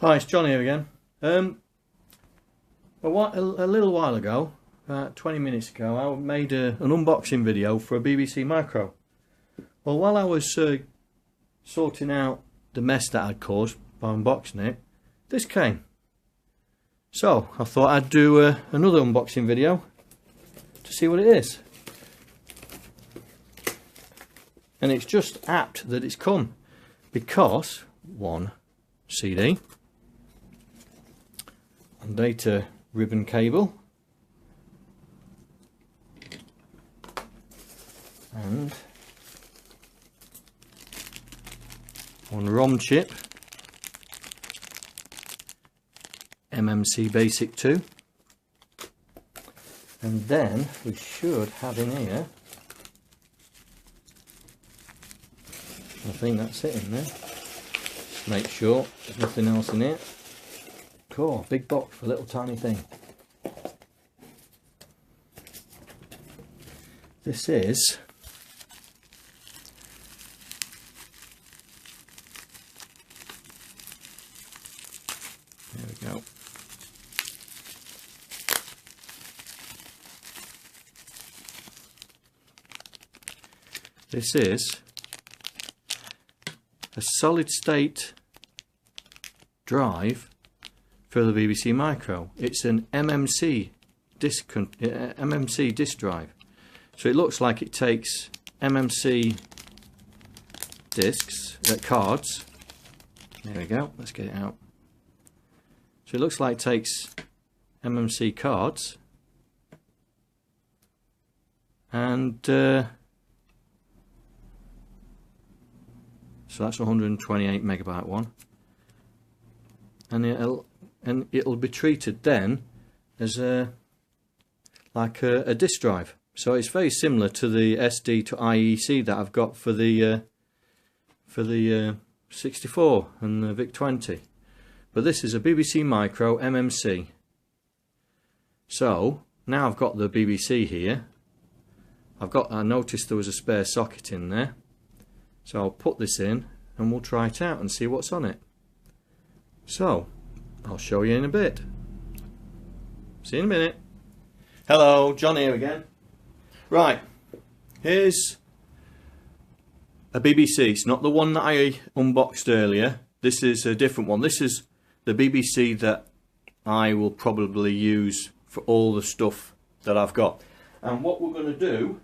Hi, it's John here again. A little while ago, about 20 minutes ago, I made an unboxing video for a BBC Micro. Well, while I was sorting out the mess that I'd caused by unboxing it, this came. So I thought I'd do another unboxing video to see what it is. And it's just apt that it's come, because one CD and data ribbon cable and one ROM chip, MMC Basic 2, and then we should have in here, I think that's it in there. Just make sure there's nothing else in it. Cool, big box for a little tiny thing. This is there we go. This is a solid state drive for the BBC Micro. It's an MMC disk drive. So it looks like it takes MMC discs, cards. There we go. Let's get it out. So it looks like it takes MMC cards and so that's a 128 megabyte one, and it'll be treated then as like a disk drive. So it's very similar to the SD to IEC that I've got for the 64 and the VIC-20, but this is a BBC Micro MMC. So now I've got the BBC here. I noticed there was a spare socket in there, so I'll put this in and we'll try it out and see what's on it. So I'll show you in a bit. See you in a minute. Hello, John here again. Right, here's a BBC. It's not the one that I unboxed earlier. This is a different one. This is the BBC that I will probably use for all the stuff that I've got. And what we're going to do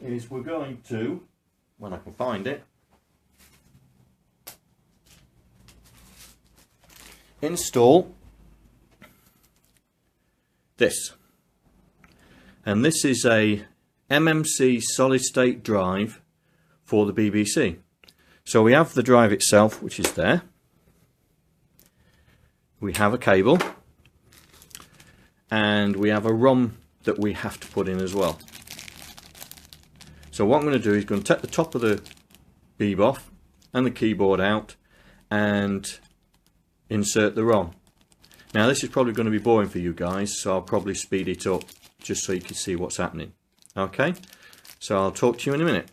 is we're going to, when I can find it, install this. And this is a MMC solid state drive for the BBC. So we have the drive itself, which is there. We have a cable, and we have a ROM that we have to put in as well. So what I'm going to do is going to take the top of the beeb off and the keyboard out and insert the ROM. Now this is probably going to be boring for you guys, so I'll probably speed it up just so you can see what's happening. Okay, so I'll talk to you in a minute.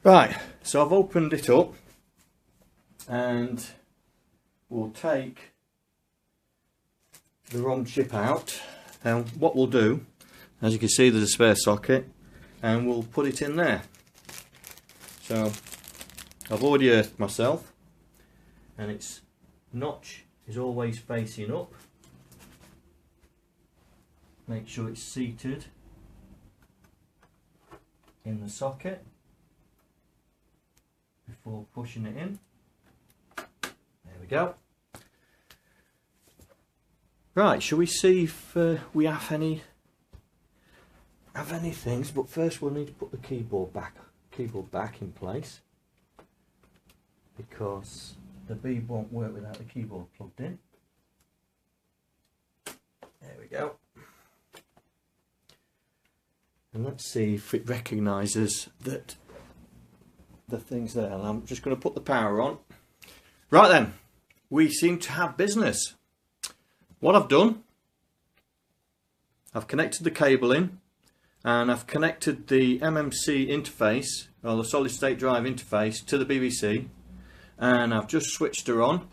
Right, so I've opened it up and we'll take the ROM chip out, and what we'll do, as you can see, there's a spare socket and we'll put it in there. So I've already earthed myself, and its notch is always facing up. Make sure it's seated in the socket before pushing it in. There we go. Right, shall we see if we have any things? But first we'll need to put the keyboard back in place, because the beeb won't work without the keyboard plugged in. There we go. And let's see if it recognises that the thing's there. And I'm just going to put the power on. Right then, we seem to have business. What I've done, I've connected the cable in, and I've connected the MMC interface, or the solid state drive interface, to the BBC, and I've just switched her on,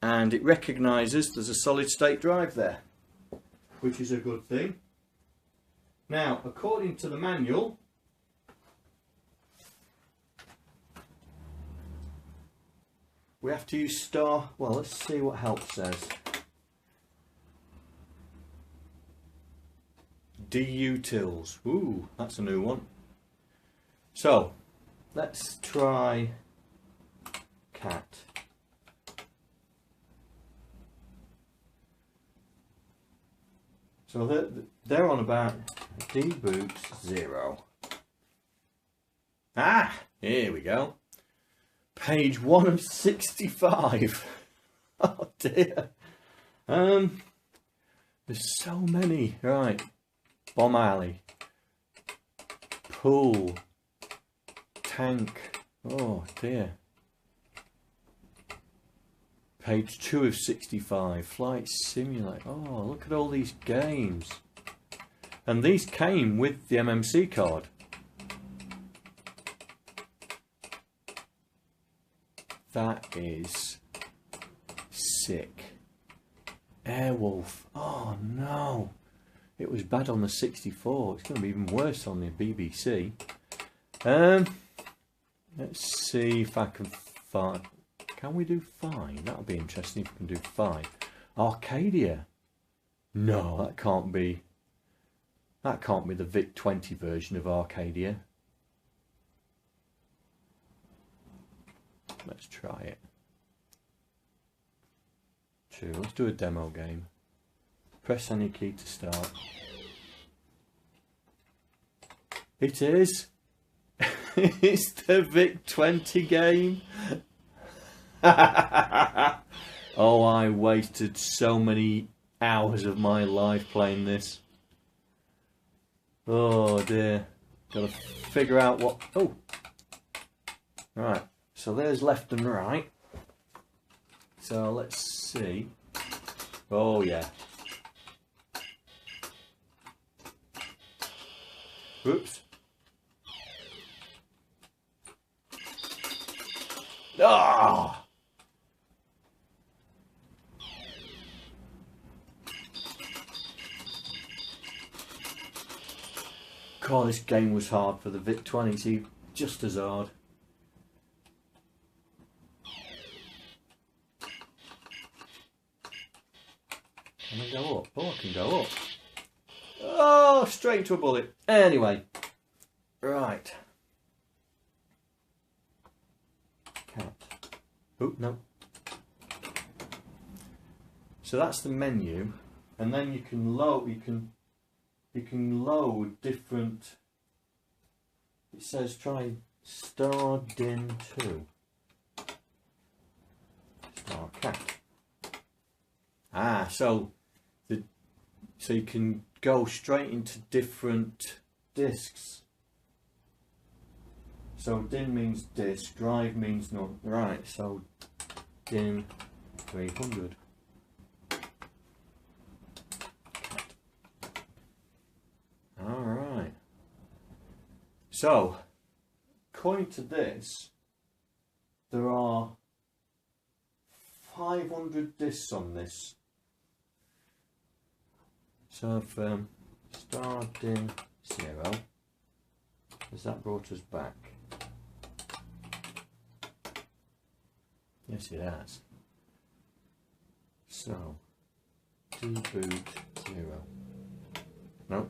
and it recognises there's a solid state drive there, which is a good thing. Now, according to the manual, we have to use star. Well, let's see what help says. DUtils. Ooh, that's a new one. So, let's try cat. So they're on about deboot 0. Ah, here we go. Page 1 of 65. Oh dear. There's so many. Right. Bomb alley. Pool. Tank. Oh dear. Page 2 of 65. Flight Simulator. Oh, look at all these games. And these came with the MMC card. That is sick. Airwolf. Oh no. It was bad on the 64. It's going to be even worse on the BBC. Let's see if I can find... Can we do 5? That'll be interesting if we can do 5. Arcadia. No, that can't be... That can't be the VIC-20 version of Arcadia. Let's try it. 2. Let's do a demo game. Press any key to start. It is. It's the VIC-20 game. Oh, I wasted so many hours of my life playing this. Oh dear. Gotta figure out what... Oh! Right, so there's left and right. So let's see. Oh yeah. Whoops. Ah! God, this game was hard for the VIC-20. See, just as hard. Can I go up? Oh, I can go up. Oh, straight into a bullet. Anyway, right. Cat. Oh no. So that's the menu, and then you can load. You can load different. It says try Star Din 2. Star Cat. Ah, so you can go straight into different discs. So DIN means disc, drive means not. Right, so DIN 300. Alright. So, according to this, there are 500 discs on this. So if Star Din 0, has that brought us back? Yes, it has. So, deboot 0. No.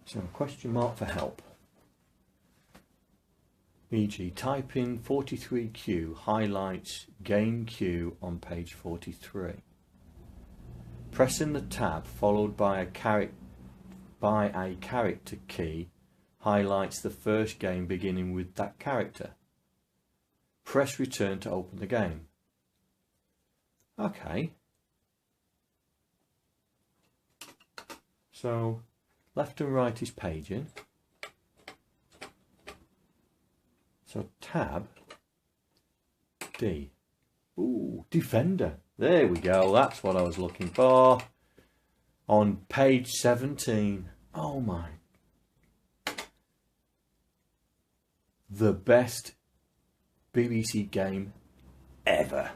So, question mark for help. E.g. type in 43Q highlights gain Q on page 43. Pressing the tab followed by a character key highlights the first game beginning with that character. Press return to open the game. Okay. So left and right is paging. So tab D. Ooh, Defender. There we go. That's what I was looking for. On page 17. Oh my. The best BBC game ever.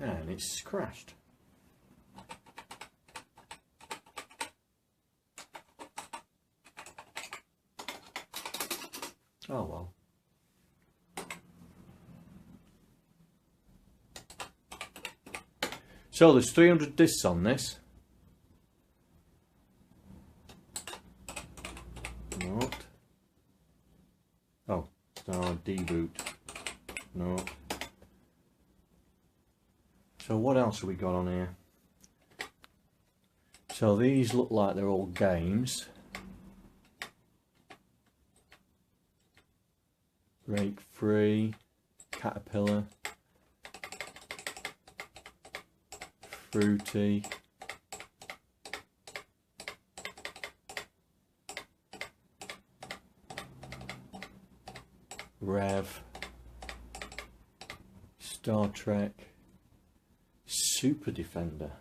And it's crashed. Oh well. So there's 300 discs on this. Not. Oh, no, deboot. No. So what else have we got on here? So these look like they're all games. Rake Free, Caterpillar, Fruity, Rev, Star Trek, Super Defender.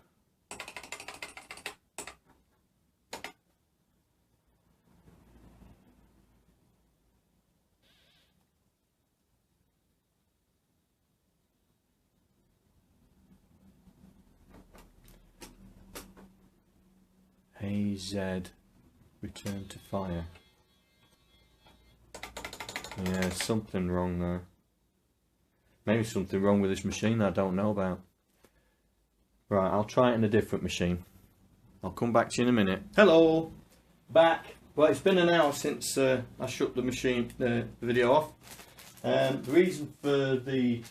AZ, Return to Fire. Yeah, something wrong there. Maybe something wrong with this machine I don't know about. Right, I'll try it in a different machine. I'll come back to you in a minute. Hello! Back. Well, it's been an hour since I shut the machine, the video off. The reason for the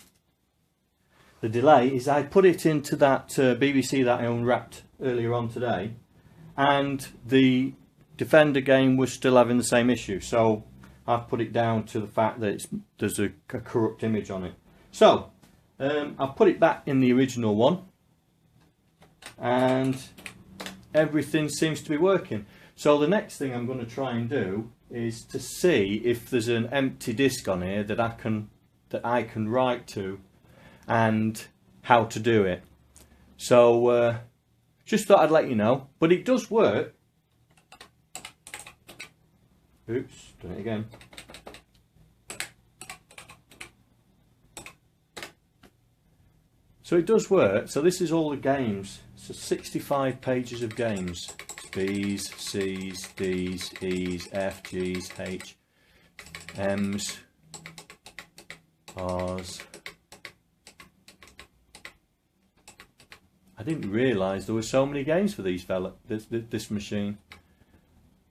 delay is I put it into that BBC that I unwrapped earlier on today, and the Defender game was still having the same issue, so I've put it down to the fact that there's a corrupt image on it. So I've put it back in the original one, and everything seems to be working. So the next thing I'm going to try and do is to see if there's an empty disk on here that I can write to, and how to do it. So just thought I'd let you know, but it does work. Oops, done it again. So it does work. So this is all the games. So 65 pages of games. B's, C's, D's, E's, F, G's, H, M's, R's. I didn't realise there were so many games for this machine.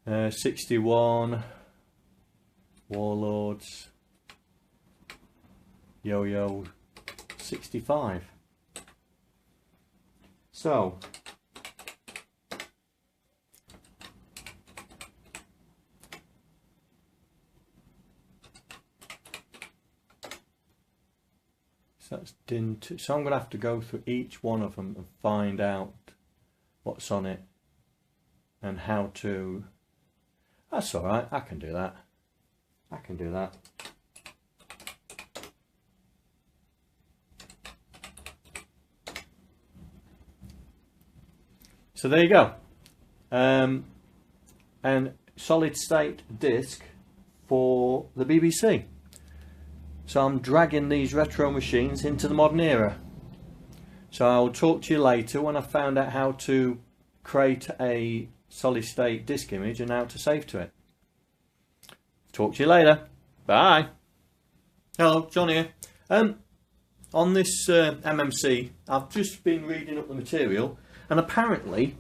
61, Warlords, Yo-Yo, 65. So that's DIN 2. So I'm going to have to go through each one of them and find out what's on it and how to. That's alright, I can do that. I can do that. So there you go. And solid state disc for the BBC. So I'm dragging these retro machines into the modern era. So I'll talk to you later when I've found out how to create a solid state disk image and how to save to it. Talk to you later. Bye. Hello, John here. On this MMC, I've just been reading up the material, and apparently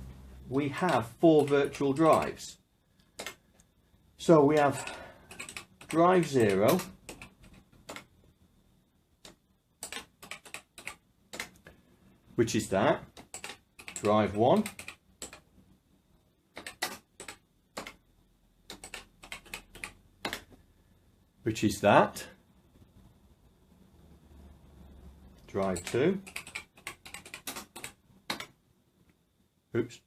we have 4 virtual drives. So we have drive 0, which is that, drive 1, which is that, drive 2. Oops.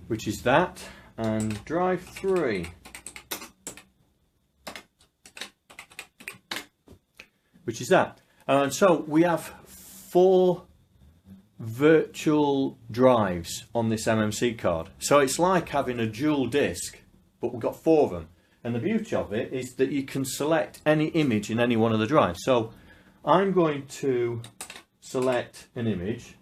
Which is that, and drive 3. Which is that. And so we have 4 virtual drives on this MMC card. So it's like having a dual disc, but we've got 4 of them. And the beauty of it is that you can select any image in any one of the drives. So I'm going to select an image.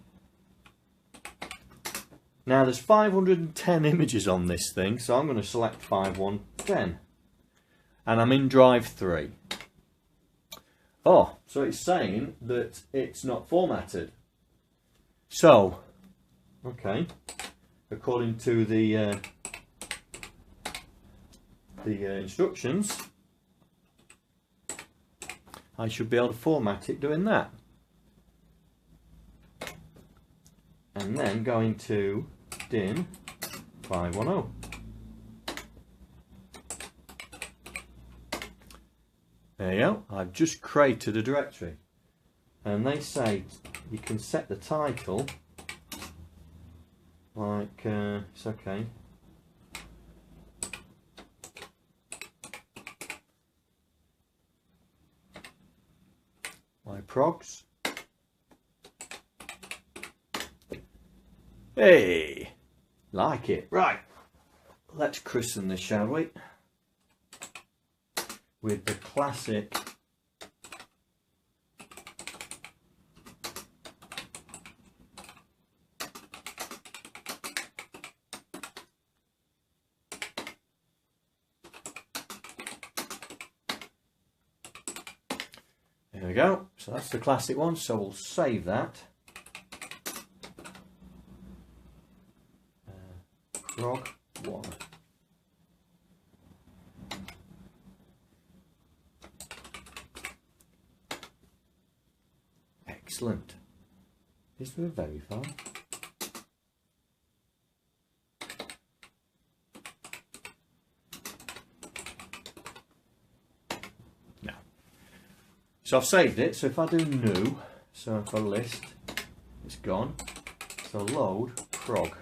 Now there's 510 images on this thing, so I'm going to select 5110. And I'm in drive 3. Oh, so it's saying that it's not formatted. So, okay, according to the instructions, I should be able to format it doing that. And then going to DIN 510. There you go, I've just created a directory. And they say you can set the title like, it's okay. My progs. Hey, like it. Right, let's christen this, shall we? With the classic there we go. So that's the classic one, so we'll save that. Prog 1. Excellent. Is there a verify? No. So I've saved it, so if I do new, so if I list, it's gone. So load prog.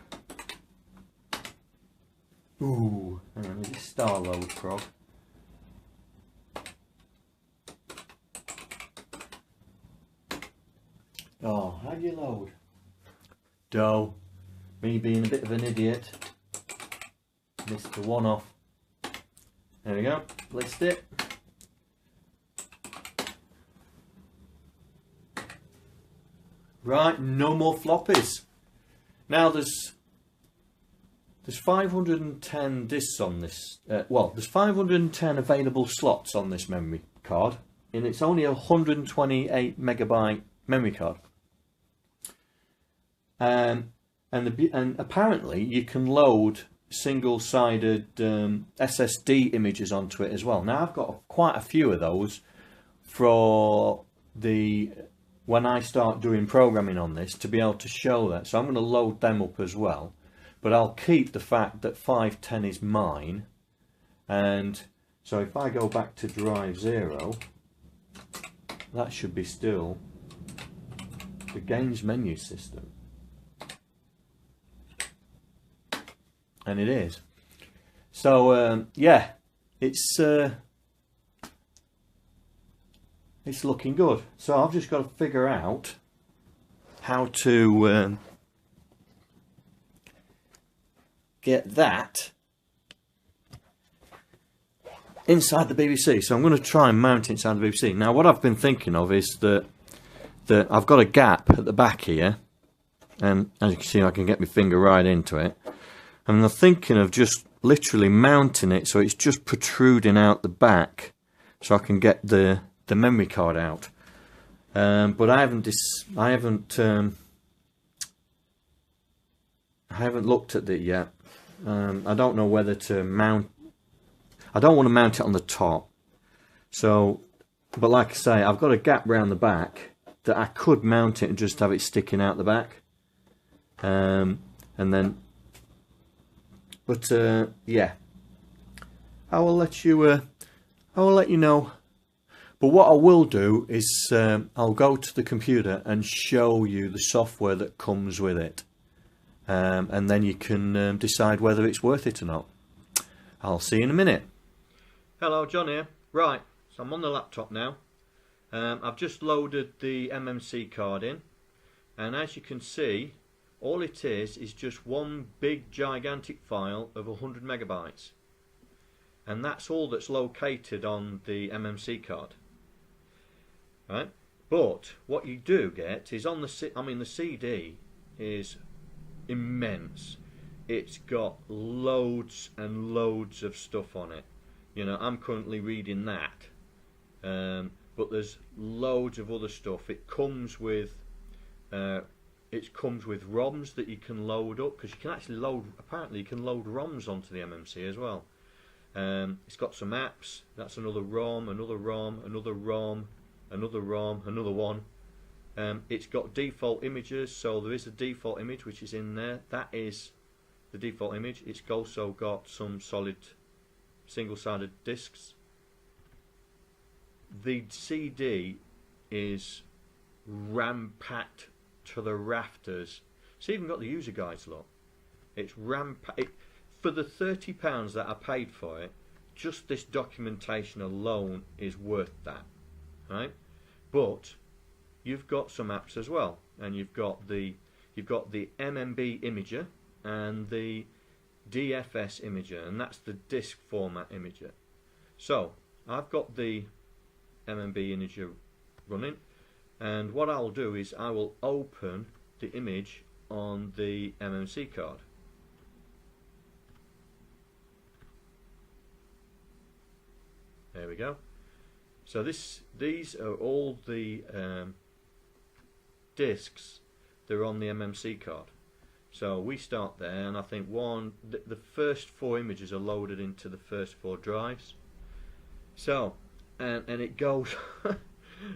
Ooh, hang on, is it star load prog? Oh, how do you load? Dough. Me being a bit of an idiot. Missed the one off. There we go, list it. Right, no more floppies. Now there's 510 discs on this, well, there's 510 available slots on this memory card, and it's only a 128 megabyte memory card. And apparently you can load single-sided SSD images onto it as well. Now I've got quite a few of those for when I start doing programming on this to be able to show that. So I'm going to load them up as well. But I'll keep the fact that 510 is mine. And so if I go back to drive 0, that should be still the games menu system. And it is. So yeah, it's looking good. So I've just got to figure out how to get that inside the BBC. So I'm going to try and mount it inside the BBC. Now what I've been thinking of is that I've got a gap at the back here, and as you can see I can get my finger right into it, and I'm thinking of just literally mounting it so it's just protruding out the back so I can get the memory card out. But I haven't looked at it yet. I don't know whether to mount. I don't want to mount it on the top. So, but like I say, I've got a gap round the back that I could mount it and just have it sticking out the back. And then, but yeah. I will let you know. But what I will do is I'll go to the computer and show you the software that comes with it, and then you can decide whether it's worth it or not. I'll see you in a minute. Hello, John here. Right, so I'm on the laptop now. I've just loaded the MMC card in, and as you can see, all it is just one big gigantic file of 100 megabytes, and that's all that's located on the MMC card. Right, but what you do get is on the the CD is immense. It's got loads and loads of stuff on it. You know, I'm currently reading that, but there's loads of other stuff. It comes with ROMs that you can load up, because you can actually load. Apparently, you can load ROMs onto the MMC as well. It's got some apps. That's another ROM, another ROM, another ROM, another ROM, another one. It's got default images, so there is a default image which is in there. That is the default image. It's also got some solid single-sided discs. The CD is ram-packed to the rafters. It's even got the user guides, look. It's ram-packed. For the £30 that I paid for it, just this documentation alone is worth that, right? But you've got some apps as well, and you've got the MMB imager and the DFS imager, and that's the disk format imager. So I've got the MMB imager running, and what I'll do is I will open the image on the MMC card. There we go. So these are all the discs that are on the MMC card. So we start there, and I think the first 4 images are loaded into the first 4 drives. So and it goes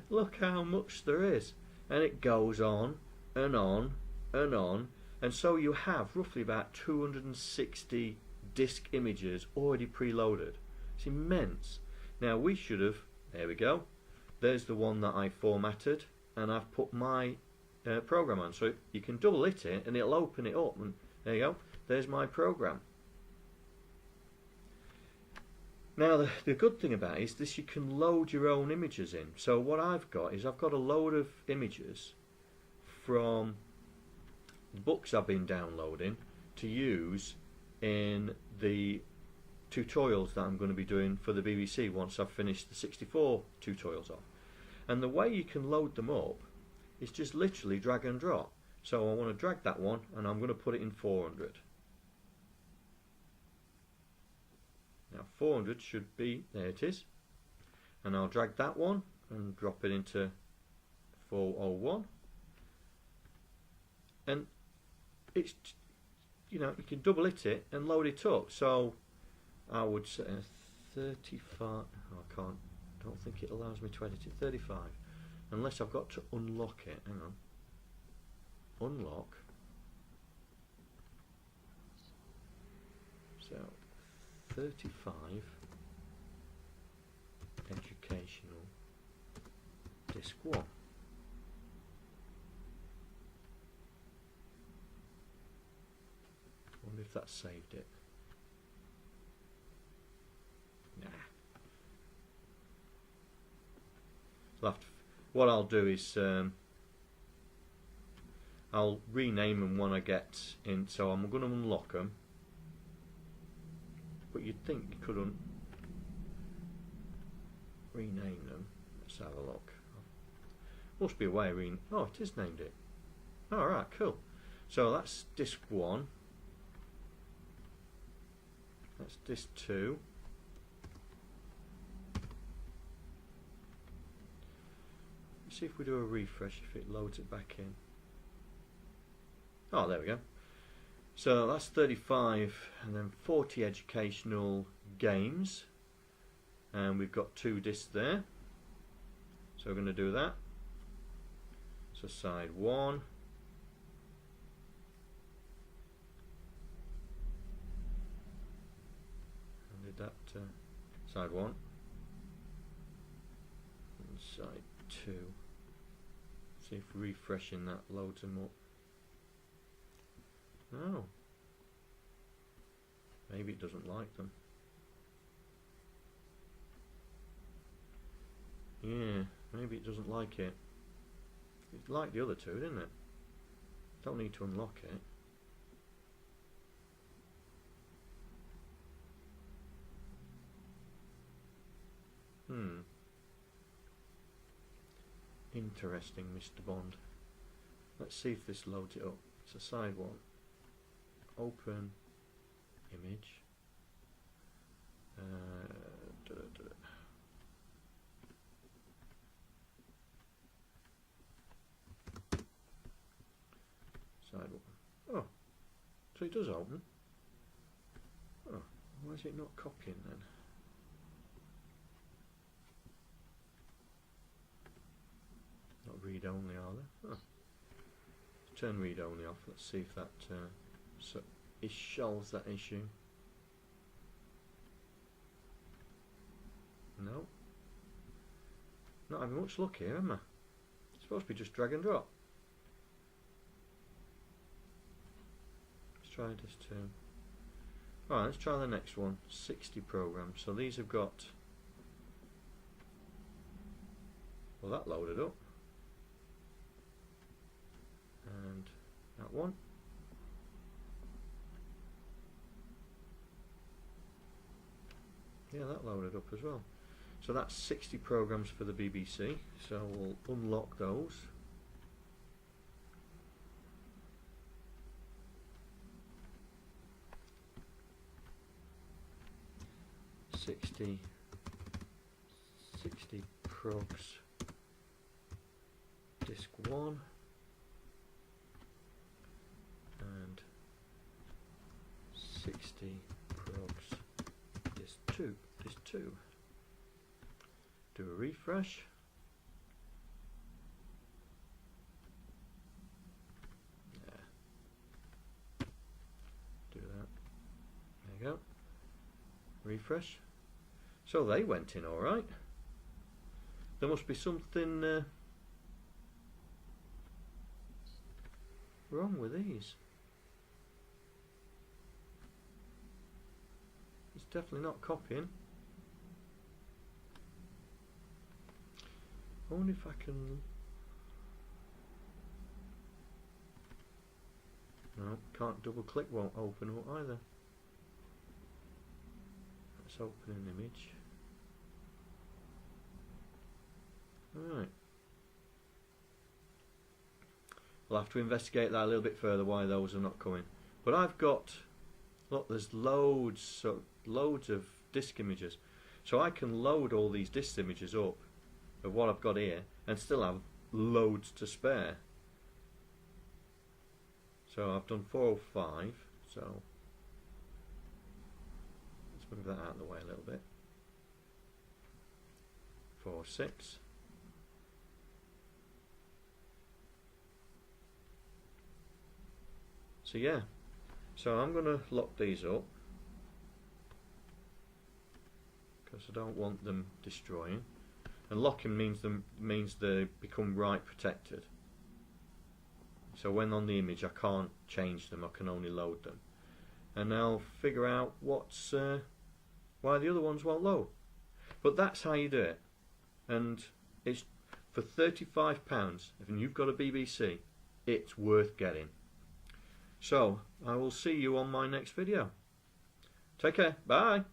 look how much there is, and it goes on and on and on, and so you have roughly about 260 disk images already preloaded. It's immense. Now we should have, there we go, there's the one that I formatted, and I've put my program on, so you can double hit it and it'll open it up, and there you go, there's my program. Now the good thing about it is this, you can load your own images in. So what I've got is I've got a load of images from books I've been downloading to use in the tutorials that I'm going to be doing for the BBC once I've finished the 64 tutorials off. And the way you can load them up is just literally drag and drop. So I want to drag that one, and I'm going to put it in 400. Now 400 should be, there it is, and I'll drag that one and drop it into 401, and it's, you know, you can double hit it and load it up. So I would say 35. Oh, I don't think it allows me to edit it. 35, unless I've got to unlock it. Hang on, unlock. So 35 educational disc 1. Wonder if that saved it. Nah. So what I'll do is I'll rename them when I get in. So I'm going to unlock them. But you'd think you could rename them. Let's have a look. Must be a way of oh, it is named it. Alright, cool. So that's disc 1. That's disc 2. Let's see if we do a refresh, if it loads it back in. Oh, there we go. So that's 35, and then 40 educational games, and we've got 2 discs there. So we're going to do that. So side 1. And did that Side 1 and side 2. See if refreshing that loads them up. No. Maybe it doesn't like them. Yeah, maybe it doesn't like it. It liked the other two, didn't it? Don't need to unlock it. Interesting, Mr. Bond. Let's see if this loads it up. It's a side 1. Open image. Side 1. Oh, so it does open. Oh, why is it not copying then? Not read only, are they? Oh. Turn read only off. Let's see if that it solves that issue. No. Not having much luck here, am I? It's supposed to be just drag and drop. Let's try this too. Alright, let's try the next one. 60 programs. So these have got... Well, that loaded up. And that one. Yeah, that loaded up as well. So that's 60 programs for the BBC. So we'll unlock those. Sixty progs. Disk 1. And 60 progs. Disk 2. Disk 2. Do a refresh. Yeah. Do that. There you go. Refresh. So they went in alright. There must be something wrong with these. It's definitely not copying. I wonder if I can... No, can't double click, won't open up either. Let's open an image. Alright. We'll have to investigate that a little bit further, why those are not coming. But I've got... Look, there's loads of disk images. So I can load all these disk images up of what I've got here and still have loads to spare. So I've done 405, so let's move that out of the way a little bit. 406. So yeah, so I'm going to lock these up because I don't want them destroying. And locking means they become write protected. So when on the image I can't change them, I can only load them. And I'll figure out what's why the other ones won't load. But that's how you do it. And it's for £35, and you've got a BBC, it's worth getting. So I will see you on my next video. Take care. Bye.